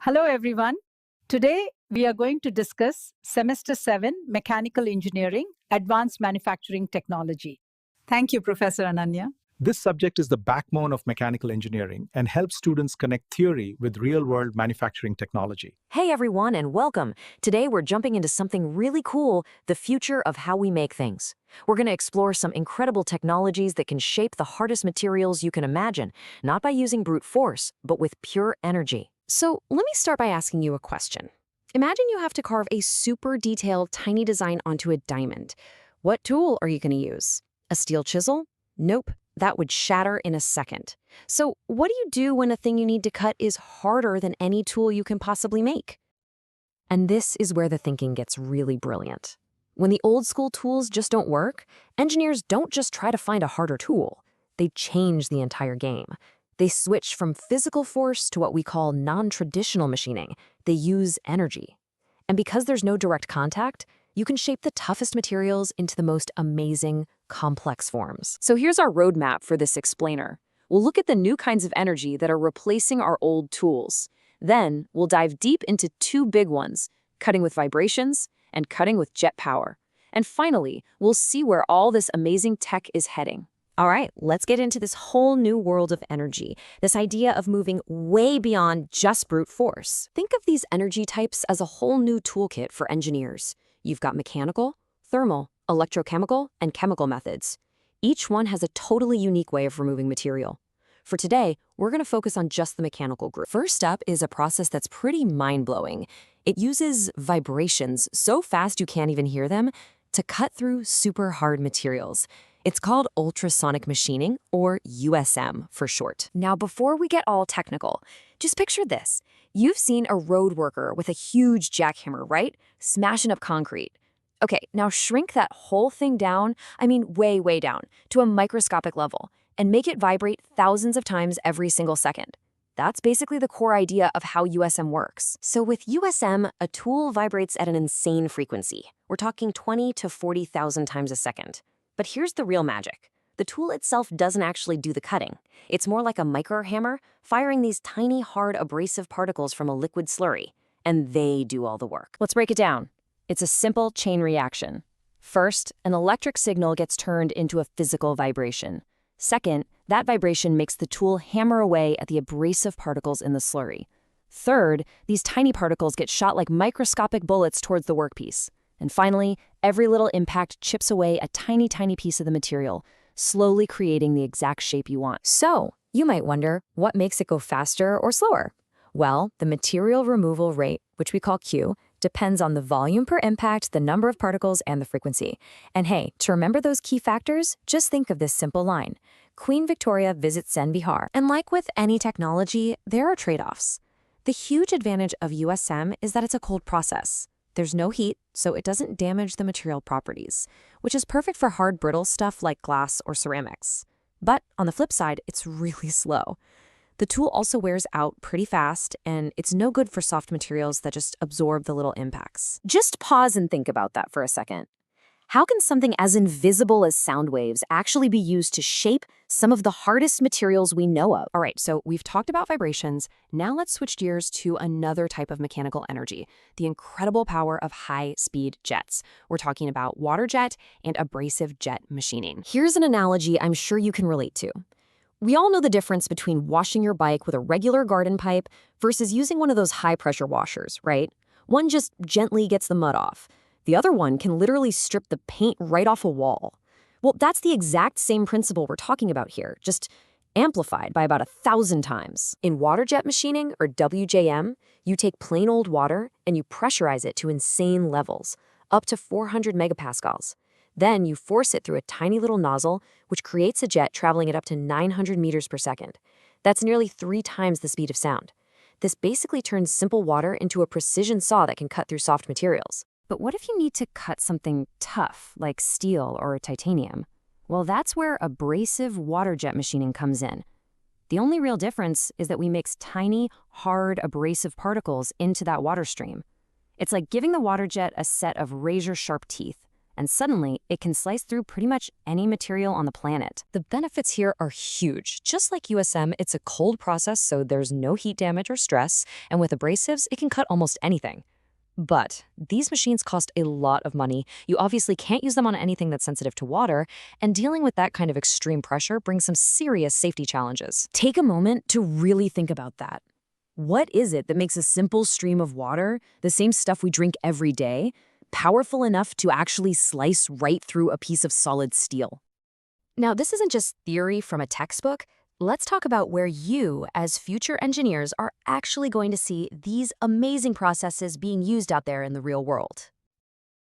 Hello, everyone. Today, we are going to discuss Semester 7 Mechanical Engineering, Advanced Manufacturing Technology. Thank you, Professor Ananya. This subject is the backbone of mechanical engineering and helps students connect theory with real-world manufacturing technology. Hey everyone, and welcome. Today we're jumping into something really cool, the future of how we make things. We're going to explore some incredible technologies that can shape the hardest materials you can imagine, not by using brute force, but with pure energy. So let me start by asking you a question. Imagine you have to carve a super detailed, tiny design onto a diamond. What tool are you going to use? A steel chisel? Nope. That would shatter in a second. So what do you do when a thing you need to cut is harder than any tool you can possibly make? And this is where the thinking gets really brilliant. When the old school tools just don't work, engineers don't just try to find a harder tool. They change the entire game. They switch from physical force to what we call non-traditional machining. They use energy. And because there's no direct contact, you can shape the toughest materials into the most amazing, complex forms. So here's our roadmap for this explainer. We'll look at the new kinds of energy that are replacing our old tools. Then we'll dive deep into two big ones, cutting with vibrations and cutting with jet power. And finally, we'll see where all this amazing tech is heading. All right, let's get into this whole new world of energy, this idea of moving way beyond just brute force. Think of these energy types as a whole new toolkit for engineers. You've got mechanical, thermal, electrochemical, and chemical methods. Each one has a totally unique way of removing material. For today, we're going to focus on just the mechanical group. First up is a process that's pretty mind-blowing. It uses vibrations so fast you can't even hear them to cut through super hard materials. It's called ultrasonic machining, or USM for short. Now, before we get all technical, just picture this. You've seen a road worker with a huge jackhammer, right? Smashing up concrete. Okay, now shrink that whole thing down, way, way down, to a microscopic level, and make it vibrate thousands of times every single second. That's basically the core idea of how USM works. So with USM, a tool vibrates at an insane frequency. We're talking 20 to 40,000 times a second. But here's the real magic. The tool itself doesn't actually do the cutting. It's more like a micro hammer, firing these tiny, hard, abrasive particles from a liquid slurry. And they do all the work. Let's break it down. It's a simple chain reaction. First, an electric signal gets turned into a physical vibration. Second, that vibration makes the tool hammer away at the abrasive particles in the slurry. Third, these tiny particles get shot like microscopic bullets towards the workpiece. And finally, every little impact chips away a tiny, tiny piece of the material, slowly creating the exact shape you want. So, you might wonder, what makes it go faster or slower? Well, the material removal rate, which we call Q, depends on the volume per impact, the number of particles, and the frequency. And hey, to remember those key factors, just think of this simple line. Queen Victoria visits Zen Bihar. And like with any technology, there are trade-offs. The huge advantage of USM is that it's a cold process. There's no heat, so it doesn't damage the material properties, which is perfect for hard, brittle stuff like glass or ceramics. But on the flip side, it's really slow. The tool also wears out pretty fast, and it's no good for soft materials that just absorb the little impacts. Just pause and think about that for a second. How can something as invisible as sound waves actually be used to shape some of the hardest materials we know of? All right, so we've talked about vibrations. Now let's switch gears to another type of mechanical energy, the incredible power of high-speed jets. We're talking about water jet and abrasive jet machining. Here's an analogy I'm sure you can relate to. We all know the difference between washing your bike with a regular garden pipe versus using one of those high-pressure washers, right? One just gently gets the mud off. The other one can literally strip the paint right off a wall. Well, that's the exact same principle we're talking about here, just amplified by about 1,000 times. In water jet machining, or WJM, you take plain old water and you pressurize it to insane levels, up to 400 megapascals. Then you force it through a tiny little nozzle, which creates a jet traveling at up to 900 meters per second. That's nearly 3 times the speed of sound. This basically turns simple water into a precision saw that can cut through soft materials. But what if you need to cut something tough, like steel or titanium? Well, that's where abrasive water jet machining comes in. The only real difference is that we mix tiny, hard, abrasive particles into that water stream. It's like giving the water jet a set of razor-sharp teeth. and suddenly it can slice through pretty much any material on the planet. The benefits here are huge. Just like USM, it's a cold process, so there's no heat damage or stress, and with abrasives, it can cut almost anything. But these machines cost a lot of money. You obviously can't use them on anything that's sensitive to water, and dealing with that kind of extreme pressure brings some serious safety challenges. Take a moment to really think about that. What is it that makes a simple stream of water, the same stuff we drink every day, powerful enough to actually slice right through a piece of solid steel? Now, this isn't just theory from a textbook. Let's talk about where you, as future engineers, are actually going to see these amazing processes being used out there in the real world.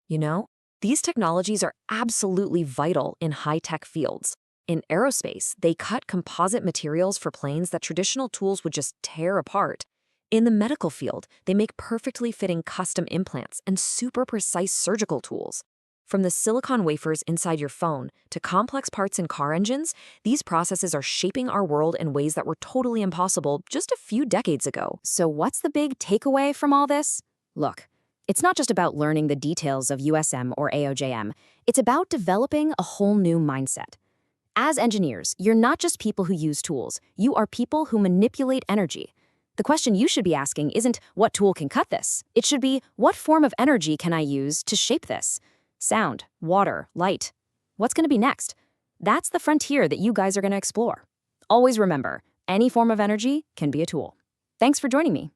You know, these technologies are absolutely vital in high-tech fields. In aerospace, they cut composite materials for planes that traditional tools would just tear apart. In the medical field, they make perfectly fitting custom implants and super precise surgical tools. From the silicon wafers inside your phone to complex parts in car engines, these processes are shaping our world in ways that were totally impossible just a few decades ago. So what's the big takeaway from all this? Look, it's not just about learning the details of USM or AOJM. It's about developing a whole new mindset. As engineers, you're not just people who use tools. You are people who manipulate energy. The question you should be asking isn't what tool can cut this. It should be, what form of energy can I use to shape this? Sound, water, light. What's going to be next? That's the frontier that you guys are going to explore. Always remember, any form of energy can be a tool. Thanks for joining me.